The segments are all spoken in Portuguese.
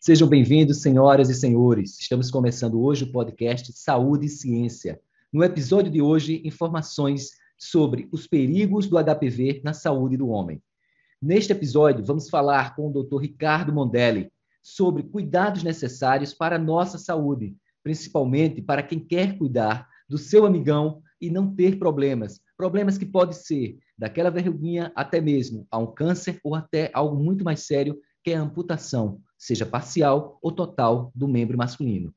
Sejam bem-vindos, senhoras e senhores. Estamos começando hoje o podcast Saúde e Ciência. No episódio de hoje, informações sobre os perigos do HPV na saúde do homem. Neste episódio, vamos falar com o Dr. Ricardo Mondelli sobre cuidados necessários para a nossa saúde, principalmente para quem quer cuidar do seu amigão e não ter problemas. Problemas que podem ser daquela verruguinha até mesmo a um câncer ou até algo muito mais sério, que é a amputação, seja parcial ou total, do membro masculino.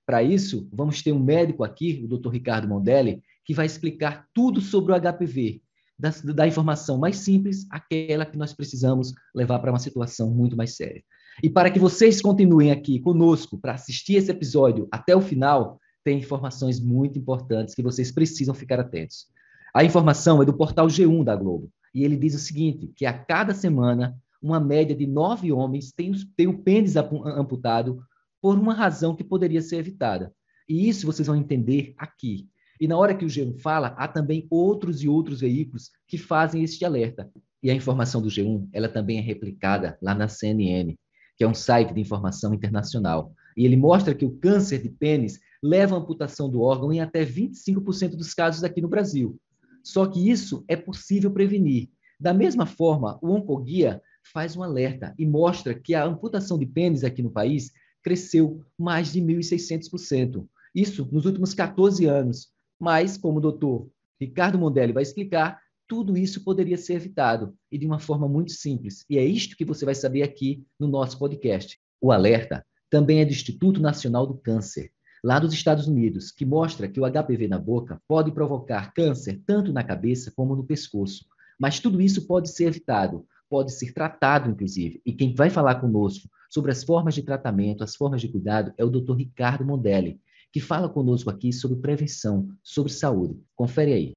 Para isso, vamos ter um médico aqui, o Dr. Ricardo Mondelli, que vai explicar tudo sobre o HPV, da informação mais simples àquela que nós precisamos levar para uma situação muito mais séria. E para que vocês continuem aqui conosco para assistir esse episódio até o final, tem informações muito importantes que vocês precisam ficar atentos. A informação é do portal G1 da Globo, e ele diz o seguinte, que a cada semana, uma média de 9 homens tem o pênis amputado por uma razão que poderia ser evitada. E isso vocês vão entender aqui. E na hora que o G1 fala, há também outros e outros veículos que fazem este alerta. E a informação do G1, ela também é replicada lá na CNN, que é um site de informação internacional. E ele mostra que o câncer de pênis leva à amputação do órgão em até 25% dos casos aqui no Brasil. Só que isso é possível prevenir. Da mesma forma, o Oncoguia faz um alerta e mostra que a amputação de pênis aqui no país cresceu mais de 1.600%. Isso nos últimos 14 anos. Mas, como o doutor Ricardo Mondelli vai explicar, tudo isso poderia ser evitado e de uma forma muito simples. E é isto que você vai saber aqui no nosso podcast. O alerta também é do Instituto Nacional do Câncer, lá dos Estados Unidos, que mostra que o HPV na boca pode provocar câncer tanto na cabeça como no pescoço. Mas tudo isso pode ser evitado, pode ser tratado, inclusive. E quem vai falar conosco sobre as formas de tratamento, as formas de cuidado, é o Dr. Ricardo Mondelli, que fala conosco aqui sobre prevenção, sobre saúde. Confere aí.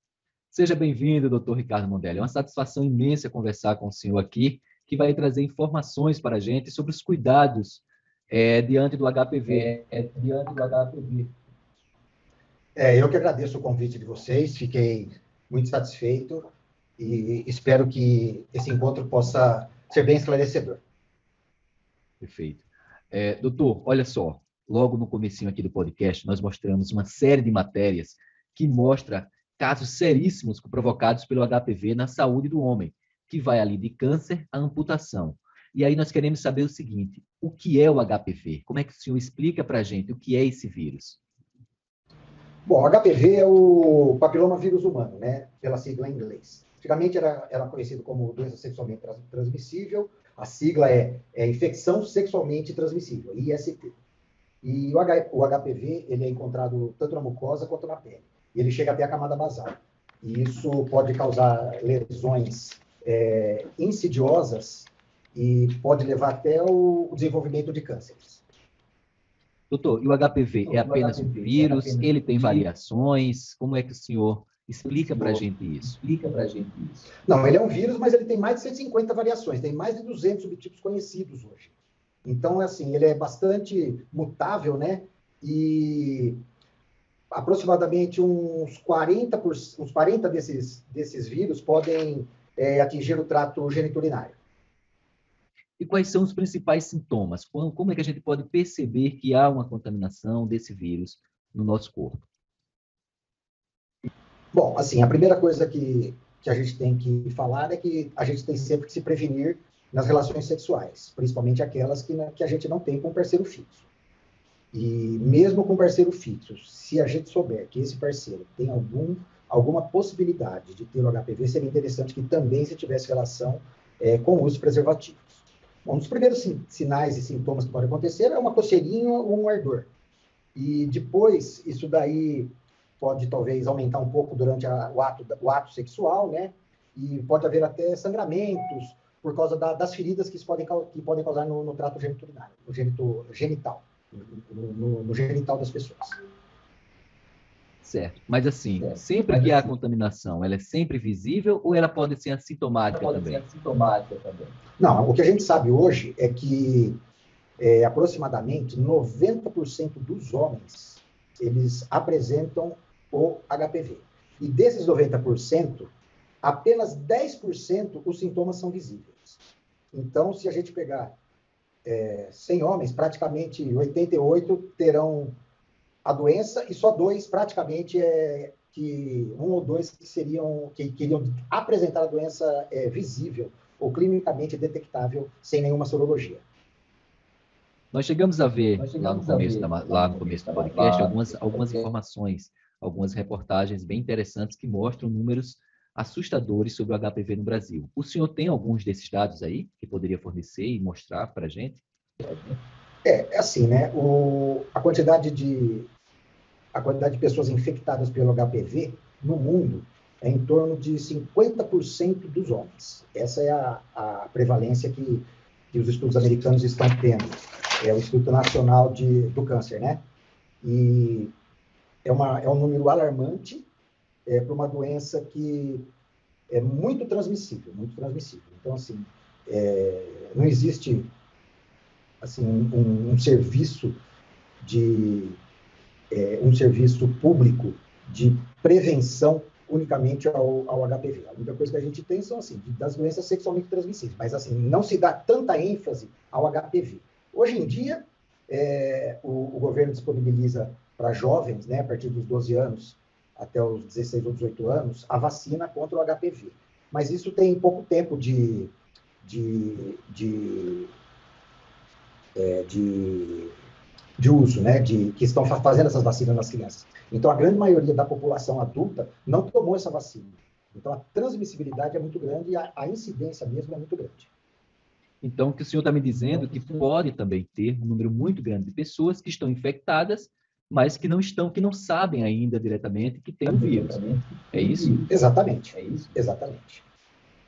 Seja bem-vindo, doutor Ricardo Mondelli. É uma satisfação imensa conversar com o senhor aqui, que vai trazer informações para a gente sobre os cuidados diante do HPV. Eu que agradeço o convite de vocês, fiquei muito satisfeito e espero que esse encontro possa ser bem esclarecedor. Perfeito. Doutor, olha só, logo no comecinho aqui do podcast, nós mostramos uma série de matérias que mostra casos seríssimos provocados pelo HPV na saúde do homem, que vai ali de câncer à amputação. E aí nós queremos saber o seguinte, o que é o HPV? Como é que o senhor explica para a gente o que é esse vírus? Bom, HPV é o papiloma vírus humano, né? Pela sigla em inglês. Antigamente era conhecido como doença sexualmente transmissível, a sigla é infecção sexualmente transmissível, IST. E o HPV ele é encontrado tanto na mucosa quanto na pele. E ele chega até a camada basal. E isso pode causar lesões insidiosas e pode levar até o desenvolvimento de cânceres. Doutor, e o HPV é apenas um vírus? Ele tem variações? Como é que o senhor explica para a gente isso? Não, ele é um vírus, mas ele tem mais de 150 variações. Tem mais de 200 subtipos conhecidos hoje. Então, assim, ele é bastante mutável, né? E aproximadamente uns 40 desses vírus podem atingir o trato geniturinário. E quais são os principais sintomas? Como é que a gente pode perceber que há uma contaminação desse vírus no nosso corpo? Bom, assim, a primeira coisa que a gente tem que falar é que a gente tem sempre que se prevenir nas relações sexuais, principalmente aquelas que a gente não tem com um parceiro fixo. E mesmo com parceiro fixo, se a gente souber que esse parceiro tem alguma possibilidade de ter o HPV, seria interessante que também se tivesse relação com o uso de preservativos. Bom, um dos primeiros sinais e sintomas que podem acontecer é uma coceirinha ou um ardor. E depois, isso daí pode talvez aumentar um pouco durante o ato sexual, né? E pode haver até sangramentos por causa das feridas que podem causar no trato geniturinário, no genital das pessoas. Certo. Mas assim, sempre que há contaminação, ela é sempre visível ou ela pode ser assintomática também? Não, o que a gente sabe hoje é que aproximadamente 90% dos homens, eles apresentam o HPV. E desses 90%, apenas 10% os sintomas são visíveis. Então, se a gente pegar 100 homens, praticamente 88 terão a doença e só 2 praticamente que 1 ou 2 que queriam apresentar a doença visível ou clinicamente detectável sem nenhuma sorologia. Nós chegamos a ver lá no começo do podcast algumas informações, algumas reportagens bem interessantes que mostram números assustadores sobre o HPV no Brasil. O senhor tem alguns desses dados aí que poderia fornecer e mostrar para a gente? É assim, né? A quantidade de pessoas infectadas pelo HPV no mundo é em torno de 50% dos homens. Essa é a prevalência que os estudos americanos estão tendo. É o Instituto Nacional do Câncer, né? E é um número alarmante para uma doença que é muito transmissível, muito transmissível. Então, assim, não existe assim, um serviço público de prevenção unicamente ao HPV. A única coisa que a gente tem são assim, das doenças sexualmente transmissíveis, mas assim, não se dá tanta ênfase ao HPV. Hoje em dia, o governo disponibiliza para jovens, né, a partir dos 12 anos até os 16 ou 18 anos, a vacina contra o HPV. Mas isso tem pouco tempo de uso, né, que estão fazendo essas vacinas nas crianças. Então, a grande maioria da população adulta não tomou essa vacina. Então, a transmissibilidade é muito grande e a incidência mesmo é muito grande. Então, o que o senhor está me dizendo é que pode também ter um número muito grande de pessoas que estão infectadas, mas que não sabem ainda diretamente que tem o vírus. É isso? Exatamente. Exatamente.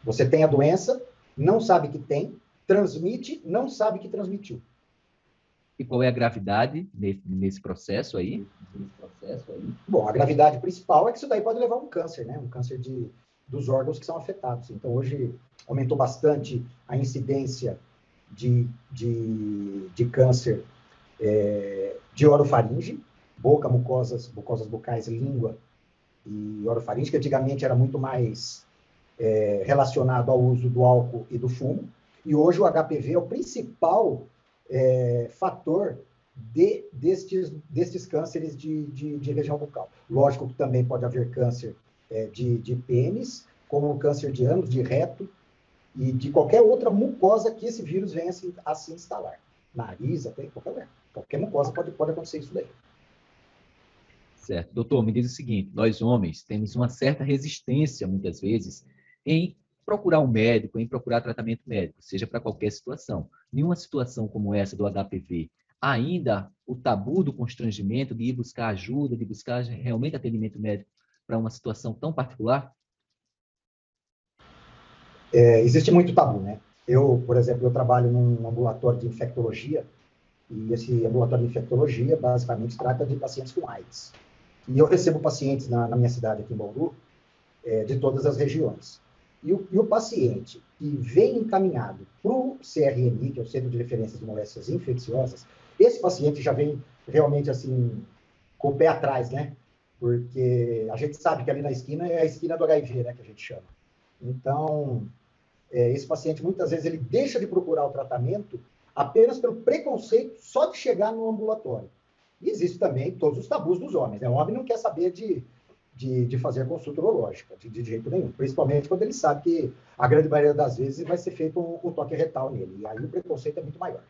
Você tem a doença, não sabe que tem, transmite, não sabe que transmitiu. E qual é a gravidade nesse processo aí? Bom, a gravidade principal é que isso daí pode levar a um câncer, né? Um câncer dos órgãos que são afetados. Então, hoje aumentou bastante a incidência de câncer de orofaringe, boca, mucosas bucais, língua e orofaringe, que antigamente era muito mais relacionado ao uso do álcool e do fumo. E hoje o HPV é o principal fator destes cânceres de região bucal. Lógico que também pode haver câncer de pênis, como o câncer de ânus, de reto e de qualquer outra mucosa que esse vírus venha a se instalar. Nariz, até qualquer lugar. Qualquer mucosa pode acontecer isso daí. Certo. Doutor, me diz o seguinte, nós homens temos uma certa resistência, muitas vezes, em procurar um médico, em procurar tratamento médico, seja para qualquer situação. Nenhuma situação como essa do HPV, ainda o tabu do constrangimento de ir buscar ajuda, de buscar realmente atendimento médico para uma situação tão particular? Existe muito tabu, né? Por exemplo, eu trabalho num ambulatório de infectologia, e esse ambulatório de infectologia basicamente trata de pacientes com AIDS. E eu recebo pacientes na minha cidade, aqui em Bauru, de todas as regiões. E o paciente que vem encaminhado para o CRMI, que é o Centro de Referência de Moléstias Infecciosas, esse paciente já vem realmente assim, com o pé atrás, né? Porque a gente sabe que ali na esquina é a esquina do HIV, né, que a gente chama. Então, esse paciente, muitas vezes, ele deixa de procurar o tratamento apenas pelo preconceito só de chegar no ambulatório. E existe também todos os tabus dos homens, né? O homem não quer saber de fazer consulta urológica, de jeito nenhum. Principalmente quando ele sabe que a grande maioria das vezes vai ser feito um toque retal nele. E aí o preconceito é muito maior.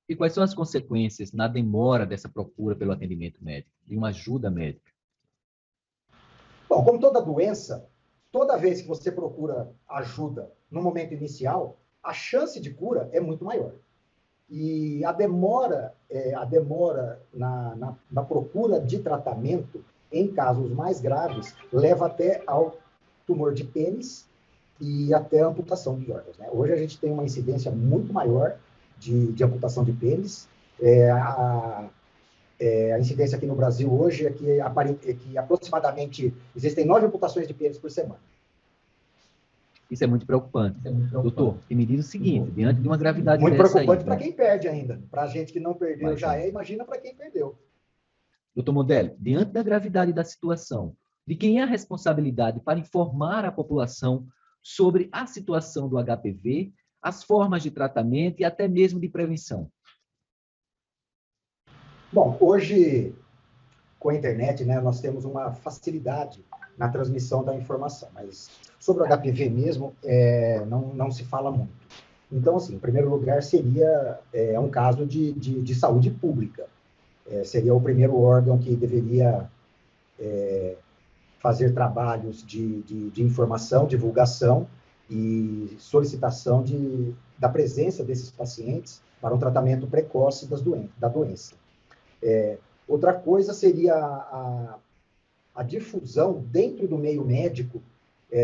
E quais são as consequências na demora dessa procura pelo atendimento médico, de uma ajuda médica? Bom, como toda doença, toda vez que você procura ajuda no momento inicial, a chance de cura é muito maior. E a demora na procura de tratamento, em casos mais graves, leva até ao tumor de pênis e até a amputação dos órgãos, né? Hoje a gente tem uma incidência muito maior de amputação de pênis. A incidência aqui no Brasil hoje é que aproximadamente existem 9 amputações de pênis por semana. Isso é muito preocupante. Doutor, e me diz o seguinte, diante de uma gravidade muito dessa preocupante aí... para quem perde ainda. Para a gente que não perdeu imagina para quem perdeu. Doutor Mondelli, diante da gravidade da situação, de quem é a responsabilidade para informar a população sobre a situação do HPV, as formas de tratamento e até mesmo de prevenção? Bom, hoje, com a internet, né, nós temos uma facilidade na transmissão da informação, mas sobre o HPV mesmo, não se fala muito. Então, assim, em primeiro lugar, seria um caso de saúde pública. Seria o primeiro órgão que deveria fazer trabalhos de informação, divulgação e solicitação da presença desses pacientes para um tratamento precoce da doença. Outra coisa seria a difusão dentro do meio médico,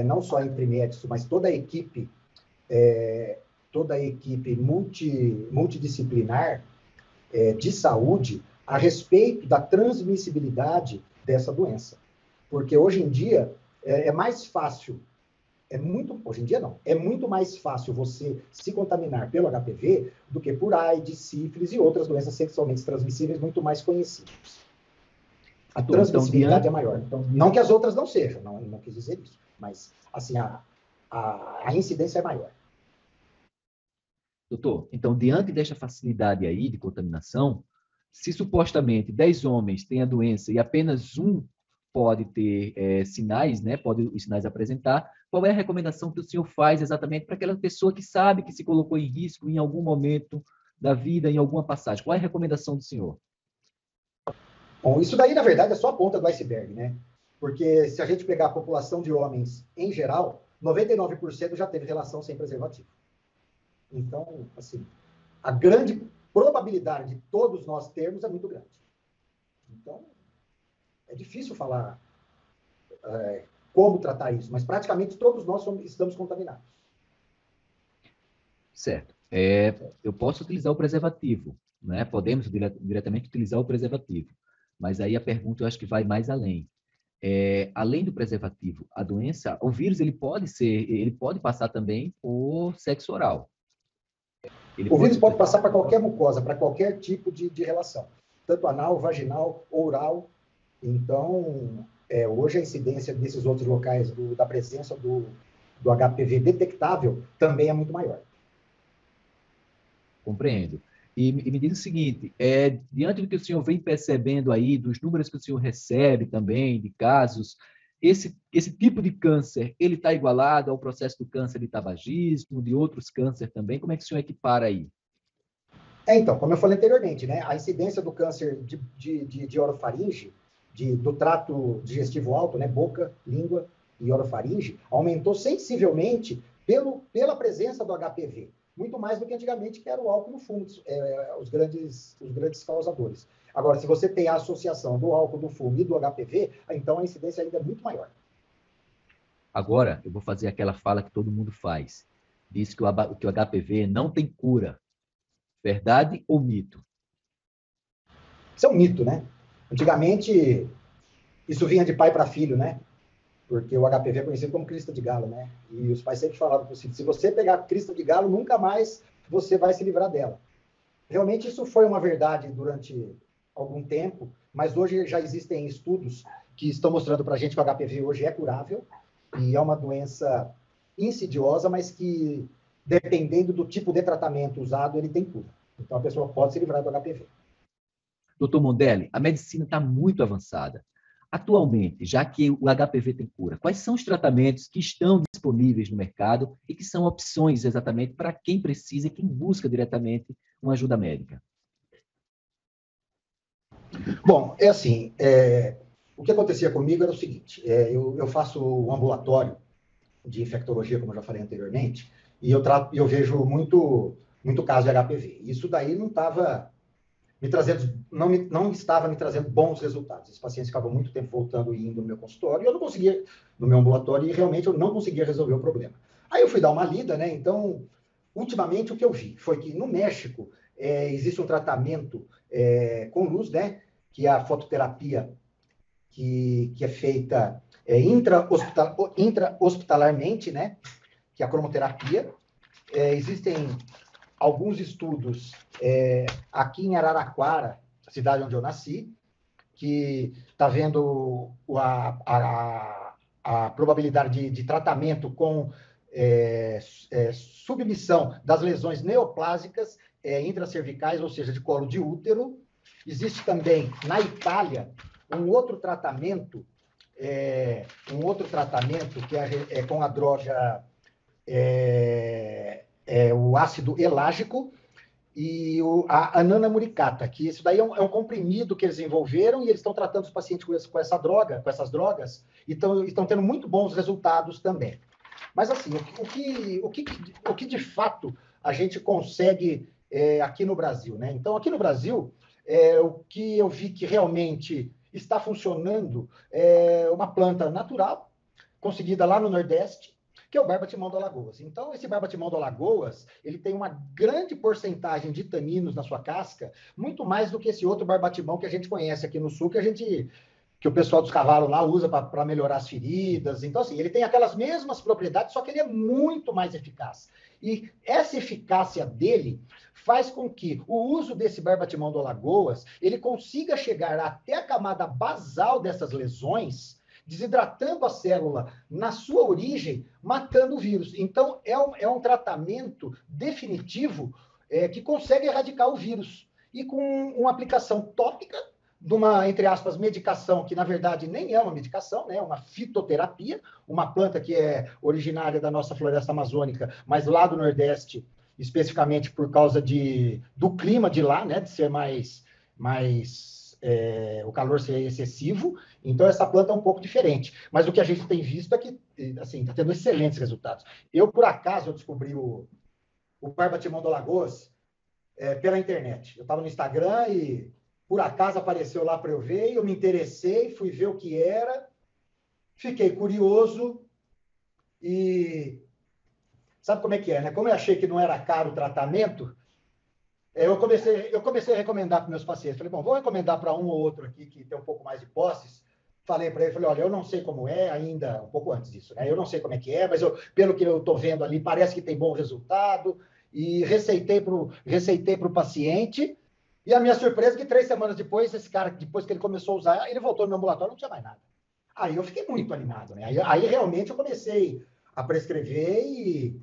não só entre médicos, mas toda a equipe multidisciplinar de saúde a respeito da transmissibilidade dessa doença. Porque hoje em dia é mais fácil, hoje em dia não, é muito mais fácil você se contaminar pelo HPV do que por AIDS, sífilis e outras doenças sexualmente transmissíveis muito mais conhecidas. A transmissibilidade é maior. Então, não que as outras não sejam, não quis dizer isso, mas assim, a incidência é maior. Doutor, então, diante desta facilidade aí de contaminação, se supostamente 10 homens têm a doença e apenas um pode ter sinais, né, pode os sinais apresentar, qual é a recomendação que o senhor faz exatamente para aquela pessoa que sabe que se colocou em risco em algum momento da vida, em alguma passagem? Qual é a recomendação do senhor? Bom, isso daí, na verdade, é só a ponta do iceberg, né? Porque se a gente pegar a população de homens em geral, 99% já teve relação sem preservativo. Então, assim, a grande probabilidade de todos nós termos é muito grande. Então, é difícil falar como tratar isso, mas praticamente todos nós estamos contaminados. Certo. Eu posso utilizar o preservativo, né? Podemos diretamente utilizar o preservativo, mas aí a pergunta eu acho que vai mais além. Além do preservativo, a doença, o vírus ele pode passar também por sexo oral. O vírus pode passar para qualquer mucosa, para qualquer tipo de relação, tanto anal, vaginal, oral. Então, hoje a incidência desses outros locais da presença do HPV detectável também é muito maior. Compreendo. E me diz o seguinte, diante do que o senhor vem percebendo aí, dos números que o senhor recebe também, de casos, esse tipo de câncer, ele está igualado ao processo do câncer de tabagismo, de outros cânceres também? Como é que o senhor equipara aí? Então, como eu falei anteriormente, né, a incidência do câncer de orofaringe, do trato digestivo alto, né, boca, língua e orofaringe, aumentou sensivelmente pela presença do HPV. Muito mais do que antigamente, que era o álcool no fumo, os grandes causadores. Agora, se você tem a associação do álcool do fumo e do HPV, então a incidência ainda é muito maior. Agora, eu vou fazer aquela fala que todo mundo faz. Diz que o HPV não tem cura. Verdade ou mito? Isso é um mito, né? Antigamente, isso vinha de pai para filho, né? Porque o HPV é conhecido como crista de galo, né? E os pais sempre falavam para os filhos, se você pegar a crista de galo, nunca mais você vai se livrar dela. Realmente isso foi uma verdade durante algum tempo, mas hoje já existem estudos que estão mostrando para a gente que o HPV hoje é curável e é uma doença insidiosa, mas que, dependendo do tipo de tratamento usado, ele tem cura. Então a pessoa pode se livrar do HPV. Doutor Mondelli, a medicina está muito avançada. Atualmente, já que o HPV tem cura, quais são os tratamentos que estão disponíveis no mercado e que são opções exatamente para quem precisa e quem busca diretamente uma ajuda médica? Bom, o que acontecia comigo era o seguinte, eu faço um ambulatório de infectologia, como eu já falei anteriormente, e eu vejo muito caso de HPV. Isso daí não estava me trazendo bons resultados. Esses pacientes ficavam muito tempo voltando e indo no meu consultório, e eu não conseguia, no meu ambulatório, e realmente eu não conseguia resolver o problema. Aí eu fui dar uma lida, né? Então, ultimamente, o que eu vi foi que no México existe um tratamento com luz, né? Que é a fototerapia, que é feita intra-hospitalarmente, né? Que é a cromoterapia. Existem alguns estudos aqui em Araraquara, cidade onde eu nasci, que está vendo a probabilidade de tratamento com submissão das lesões neoplásicas intracervicais, ou seja, de colo de útero. Existe também, na Itália, um outro tratamento que é com a droga, o ácido elágico e a ananamuricata, que isso daí é um comprimido que eles desenvolveram e eles estão tratando os pacientes com essas drogas, e estão tendo muito bons resultados também. Mas, assim, o que de fato a gente consegue aqui no Brasil, né? Então, aqui no Brasil, o que eu vi que realmente está funcionando é uma planta natural, conseguida lá no Nordeste, que é o barbatimão do Alagoas. Então, esse barbatimão do Alagoas, ele tem uma grande porcentagem de taninos na sua casca, muito mais do que esse outro barbatimão que a gente conhece aqui no Sul, que o pessoal dos cavalos lá usa para melhorar as feridas. Então, assim, ele tem aquelas mesmas propriedades, só que ele é muito mais eficaz. E essa eficácia dele faz com que o uso desse barbatimão do Alagoas, ele consiga chegar até a camada basal dessas lesões, desidratando a célula na sua origem, matando o vírus. Então, é um tratamento definitivo que consegue erradicar o vírus. E com uma aplicação tópica, de uma, entre aspas, medicação, que na verdade nem é uma medicação, né? É uma fitoterapia, uma planta que é originária da nossa floresta amazônica, mas lá do Nordeste, especificamente por causa do clima de lá, né? De ser o calor ser excessivo, então essa planta é um pouco diferente. Mas o que a gente tem visto é que, assim, está tendo excelentes resultados. Por acaso, descobri o barbatimão do Alagoas pela internet. Eu estava no Instagram e por acaso apareceu lá para eu ver, eu me interessei, fui ver o que era, fiquei curioso e sabe como é que é, né? Como eu achei que não era caro o tratamento, eu comecei a recomendar para meus pacientes. Falei, bom, vou recomendar para um ou outro aqui que tem um pouco mais de posses. Falei para ele, olha, eu não sei como é ainda, um pouco antes disso, né? Eu não sei como é que é, mas pelo que eu estou vendo ali, parece que tem bom resultado. E receitei para o paciente. E a minha surpresa é que 3 semanas depois, esse cara, depois que ele começou a usar, ele voltou no meu ambulatório, não tinha mais nada. Aí eu fiquei muito animado, né? Aí realmente eu comecei a prescrever e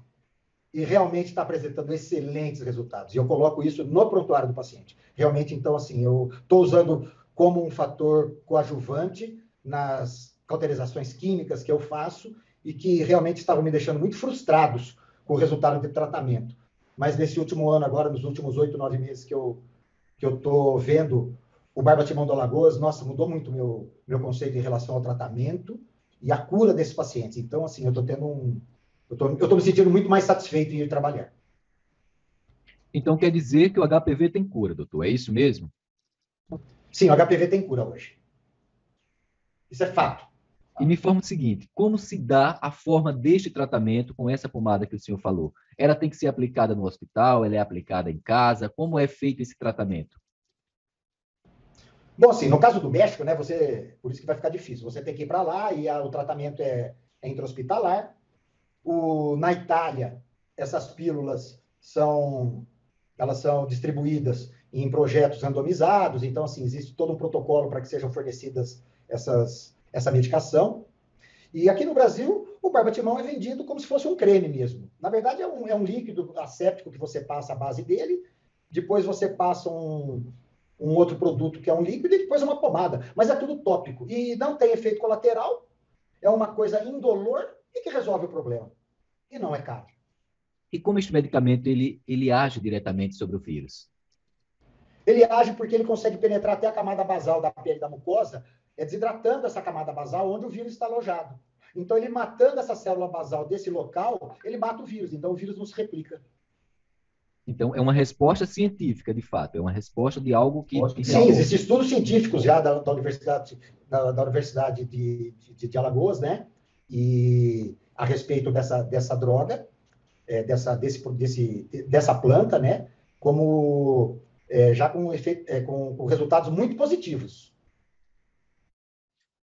realmente está apresentando excelentes resultados. E eu coloco isso no prontuário do paciente. Realmente, então, assim, eu estou usando como um fator coadjuvante nas cauterizações químicas que eu faço e que realmente estavam me deixando muito frustrados com o resultado do tratamento. Mas nesse último ano, agora, nos últimos 8, 9 meses que eu estou vendo o barbatimão do Alagoas, nossa, mudou muito meu conceito em relação ao tratamento e à cura desses pacientes. Então, assim, eu estou me sentindo muito mais satisfeito em ir trabalhar. Então, quer dizer que o HPV tem cura, doutor, é isso mesmo? Sim, o HPV tem cura hoje. Isso é fato. E me informa o seguinte, como se dá a forma deste tratamento com essa pomada que o senhor falou? Ela tem que ser aplicada no hospital, ela é aplicada em casa? Como é feito esse tratamento? Bom, assim, no caso do México, né, por isso que vai ficar difícil. Você tem que ir para lá e o tratamento é intra-hospitalar. Na Itália, essas pílulas elas são distribuídas em projetos randomizados, então, assim, existe todo um protocolo para que sejam fornecidas essa medicação. E aqui no Brasil, o barbatimão é vendido como se fosse um creme mesmo. Na verdade, é um líquido asséptico que você passa a base dele, depois você passa um outro produto que é um líquido e depois uma pomada. Mas é tudo tópico. E não tem efeito colateral, é uma coisa indolor e que resolve o problema. E não é caro. E como este medicamento ele age diretamente sobre o vírus? Ele age porque ele consegue penetrar até a camada basal da pele da mucosa, desidratando essa camada basal onde o vírus está alojado. Então, ele matando essa célula basal desse local, ele mata o vírus. Então, o vírus não se replica. Então, é uma resposta científica, de fato. É uma resposta de algo que... Sim, existem estudos científicos já da Universidade de Alagoas, né? E a respeito dessa droga, dessa planta, né? Como já com resultados muito positivos.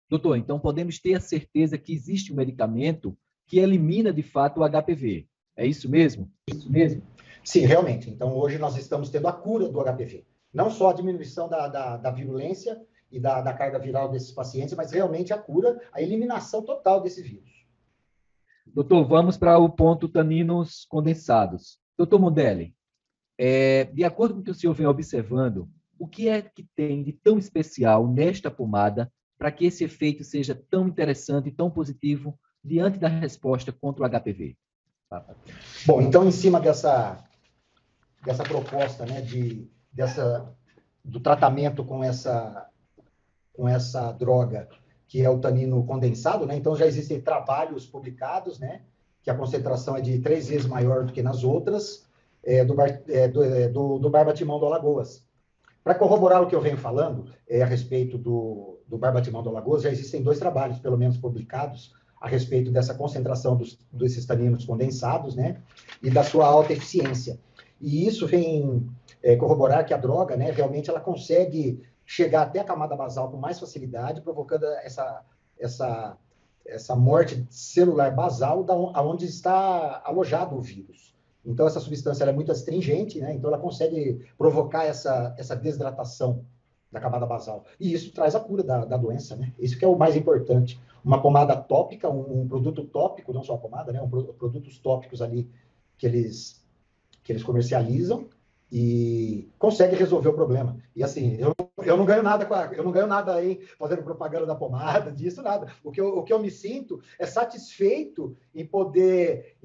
Doutor, então podemos ter a certeza que existe um medicamento que elimina, de fato, o HPV. É isso mesmo? Isso mesmo? Sim, realmente. Então, hoje nós estamos tendo a cura do HPV. Não só a diminuição da virulência e da carga viral desses pacientes, mas realmente a cura, a eliminação total desse vírus. Doutor, vamos para o ponto taninos condensados. Doutor Mondelli, de acordo com o que o senhor vem observando, o que é que tem de tão especial nesta pomada para que esse efeito seja tão interessante e tão positivo diante da resposta contra o HPV? Bom, então, em cima dessa proposta, né, do tratamento com essa droga, que é o tanino condensado, né? Então, já existem trabalhos publicados, né, que a concentração é de 3 vezes maior do que nas outras, do barbatimão do Alagoas. Para corroborar o que eu venho falando a respeito do barbatimão do Alagoas, já existem 2 trabalhos, pelo menos, publicados a respeito dessa concentração desses taninos condensados, né, e da sua alta eficiência. E isso vem corroborar que a droga, né, realmente ela consegue chegar até a camada basal com mais facilidade, provocando essa morte celular basal onde está alojado o vírus. Então, essa substância ela é muito astringente, né? Então ela consegue provocar essa desidratação da camada basal. E isso traz a cura da doença, né? Isso que é o mais importante. Uma pomada tópica, um produto tópico, não só a pomada, né? Produtos tópicos ali que eles comercializam e consegue resolver o problema. E assim, eu não ganho nada aí fazendo propaganda da pomada, disso, nada. O que eu me sinto é satisfeito em poder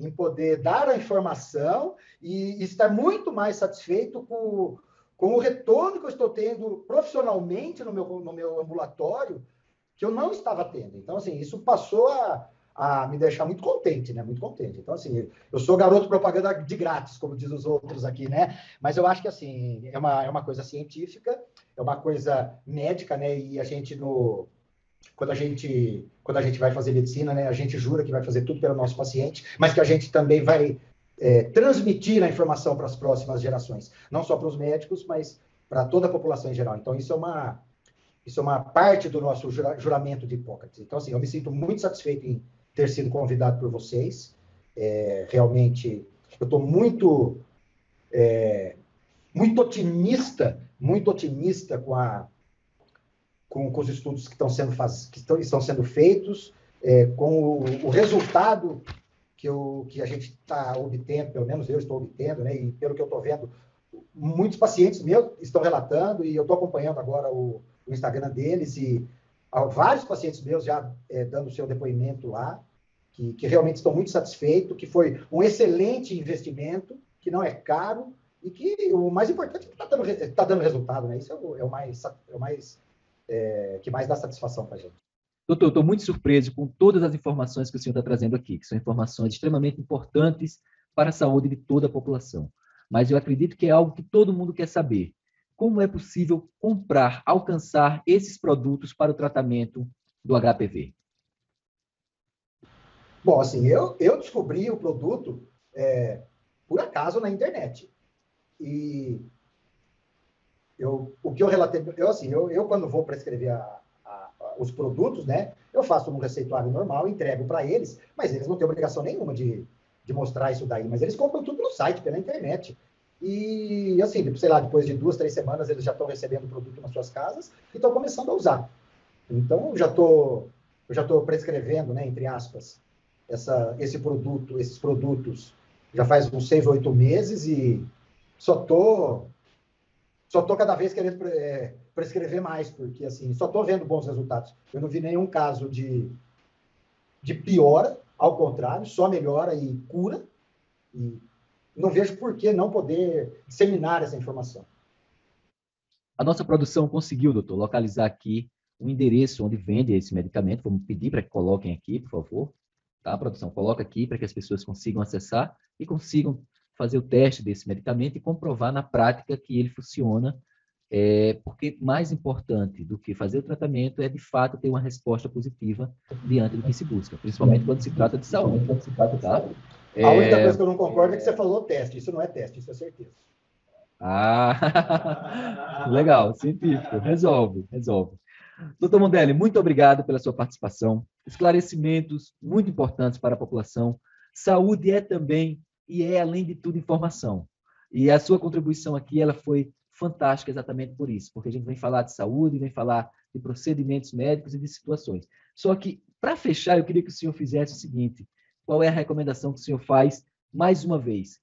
dar a informação e estar muito mais satisfeito com o retorno que eu estou tendo profissionalmente no meu ambulatório, que eu não estava tendo. Então, assim, isso passou a me deixar muito contente, né? Muito contente. Então, assim, eu sou garoto propaganda de grátis, como diz os outros aqui, né? Mas eu acho que, assim, é uma coisa científica, é uma coisa médica, né? E a gente, quando a gente vai fazer medicina, né? A gente jura que vai fazer tudo pelo nosso paciente, mas que a gente também vai transmitir a informação para as próximas gerações. Não só para os médicos, mas para toda a população em geral. Então, isso é uma parte do nosso juramento de Hipócrates. Então, assim, eu me sinto muito satisfeito em ter sido convidado por vocês. Realmente, eu estou muito otimista com os estudos que estão sendo feitos, com o resultado que a gente está obtendo, pelo menos eu estou obtendo, né? E pelo que eu estou vendo, muitos pacientes meus estão relatando, e eu estou acompanhando agora o Instagram deles, e vários pacientes meus já dando seu depoimento lá, que realmente estão muito satisfeitos, que foi um excelente investimento, que não é caro, e que o mais importante é que está dando resultado, né? Isso é o mais que mais dá satisfação para a gente. Doutor, estou muito surpreso com todas as informações que o senhor está trazendo aqui, que são informações extremamente importantes para a saúde de toda a população. Mas eu acredito que é algo que todo mundo quer saber. Como é possível comprar, alcançar esses produtos para o tratamento do HPV? Bom, assim, eu descobri o produto por acaso na internet. E o que eu relatei, eu quando vou prescrever os produtos, né, eu faço um receituário normal, entrego para eles, mas eles não têm obrigação nenhuma de mostrar isso daí, mas eles compram tudo no site, pela internet. E, assim, sei lá, depois de 2, 3 semanas, eles já estão recebendo o produto nas suas casas e estão começando a usar. Então, eu já estou prescrevendo, né, entre aspas, esses produtos já faz uns 6 ou 8 meses e só tô cada vez querendo prescrever mais, porque, assim, só estou vendo bons resultados. Eu não vi nenhum caso de piora, ao contrário, só melhora e cura, e não vejo por que não poder disseminar essa informação. A nossa produção conseguiu, doutor, localizar aqui o endereço onde vende esse medicamento. Vamos pedir para que coloquem aqui, por favor. Tá, produção? Coloca aqui para que as pessoas consigam acessar e consigam fazer o teste desse medicamento e comprovar na prática que ele funciona, porque mais importante do que fazer o tratamento é, de fato, ter uma resposta positiva diante do que se busca, principalmente quando se trata de saúde. Tá? A única coisa que eu não concordo é que você falou teste. Isso não é teste, isso é certeza. Ah, legal, científico, resolve. Doutor Mondelli, muito obrigado pela sua participação, esclarecimentos muito importantes para a população. Saúde é também, e é, além de tudo, informação. E a sua contribuição aqui, ela foi fantástica exatamente por isso, porque a gente vem falar de saúde, vem falar de procedimentos médicos e de situações. Só que, para fechar, eu queria que o senhor fizesse o seguinte: qual é a recomendação que o senhor faz, mais uma vez?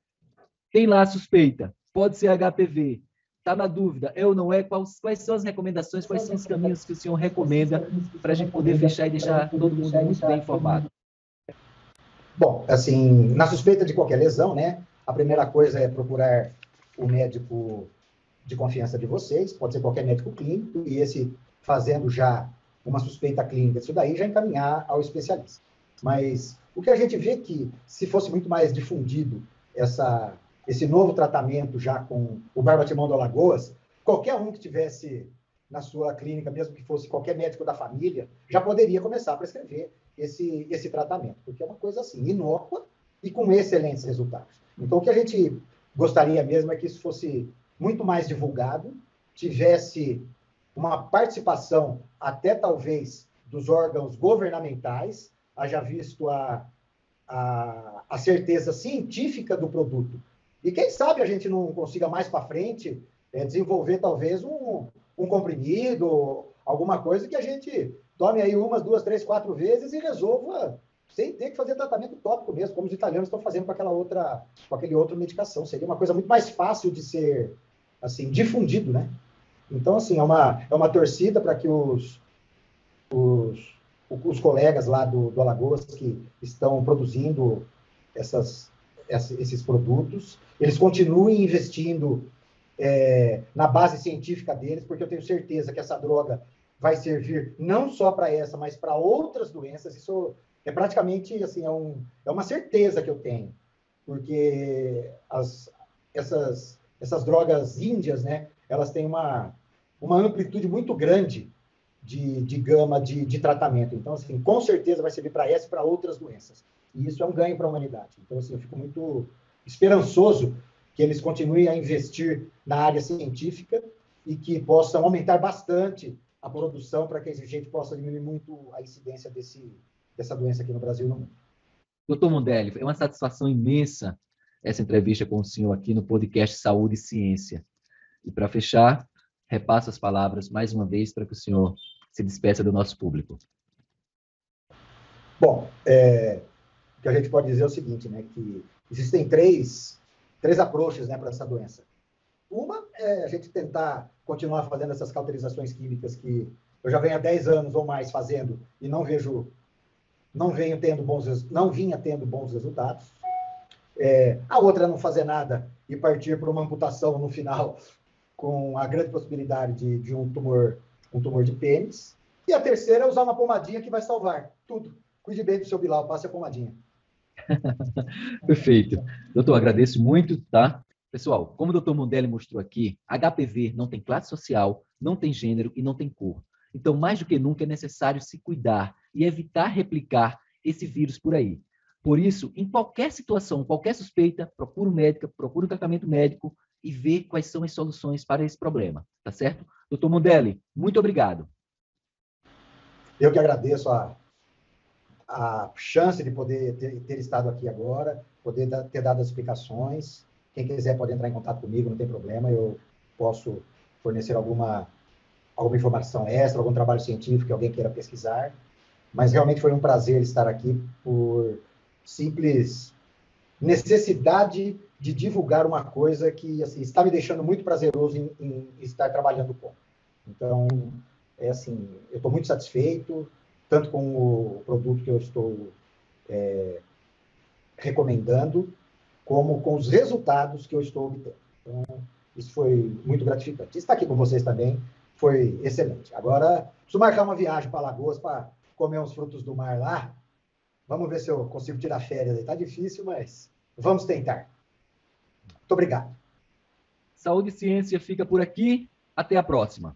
Tem lá a suspeita, pode ser HPV, está na dúvida, é ou não é? Quais são as recomendações, quais são os caminhos que o senhor recomenda para a gente poder fechar e deixar todo mundo muito bem informado? Bom, assim, na suspeita de qualquer lesão, né, a primeira coisa é procurar o médico de confiança de vocês, pode ser qualquer médico clínico, e esse fazendo já uma suspeita clínica disso daí, já encaminhar ao especialista. Mas o que a gente vê que, se fosse muito mais difundido esse novo tratamento já com o barbatimão do Alagoas, qualquer um que tivesse na sua clínica, mesmo que fosse qualquer médico da família, já poderia começar a prescrever esse tratamento, porque é uma coisa assim, inócua e com excelentes resultados. Então, o que a gente gostaria mesmo é que isso fosse muito mais divulgado, tivesse uma participação até talvez dos órgãos governamentais, haja visto a certeza científica do produto. E quem sabe a gente não consiga mais para frente desenvolver talvez um comprimido, alguma coisa que a gente tome aí 1, 2, 3, 4 vezes e resolva sem ter que fazer tratamento tópico mesmo, como os italianos estão fazendo com aquele outra medicação. Seria uma coisa muito mais fácil de ser assim, difundido, né? Então, assim, é uma torcida para que os colegas lá do Alagoas que estão produzindo esses produtos, eles continuem investindo na base científica deles, porque eu tenho certeza que essa droga vai servir não só para essa, mas para outras doenças. Isso é praticamente, assim, é uma certeza que eu tenho, porque essas drogas índias, né, elas têm uma amplitude muito grande de gama de tratamento. Então, assim, com certeza vai servir para essa e para outras doenças. E isso é um ganho para a humanidade. Então, assim, eu fico muito esperançoso que eles continuem a investir na área científica e que possam aumentar bastante a produção para que a gente possa diminuir muito a incidência dessa doença aqui no Brasil e no mundo. Doutor Mondelli, é uma satisfação imensa essa entrevista com o senhor aqui no podcast Saúde e Ciência. E para fechar, repasso as palavras mais uma vez para que o senhor se despeça do nosso público. Bom, o que a gente pode dizer é o seguinte, né, que existem três approaches, né, para essa doença. Uma é a gente tentar continuar fazendo essas cauterizações químicas que eu já venho há 10 anos ou mais fazendo e não vinha tendo bons resultados. A outra é não fazer nada e partir para uma amputação no final, com a grande possibilidade de um tumor de pênis. E a terceira é usar uma pomadinha que vai salvar tudo. Cuide bem do seu Bilal, passe a pomadinha. Perfeito. Doutor, agradeço muito, tá? Pessoal, como o doutor Mondelli mostrou aqui, HPV não tem classe social, não tem gênero e não tem cor. Então, mais do que nunca, é necessário se cuidar e evitar replicar esse vírus por aí. Por isso, em qualquer situação, qualquer suspeita, procure um médico, procure um tratamento médico e vê quais são as soluções para esse problema, tá certo? Doutor Mondelli, muito obrigado. Eu que agradeço a chance de poder ter estado aqui agora, poder ter dado as explicações. Quem quiser pode entrar em contato comigo, não tem problema, eu posso fornecer alguma informação extra, algum trabalho científico que alguém queira pesquisar. Mas realmente foi um prazer estar aqui por simples necessidade de divulgar uma coisa que assim, está me deixando muito prazeroso em estar trabalhando com. Então, assim, eu estou muito satisfeito, tanto com o produto que eu estou recomendando, como com os resultados que eu estou obtendo. Então, isso foi muito gratificante. Estar aqui com vocês também foi excelente. Agora, preciso marcar uma viagem para Alagoas para comer uns frutos do mar lá. Vamos ver se eu consigo tirar férias. Está difícil, mas vamos tentar. Muito obrigado. Saúde e Ciência fica por aqui. Até a próxima.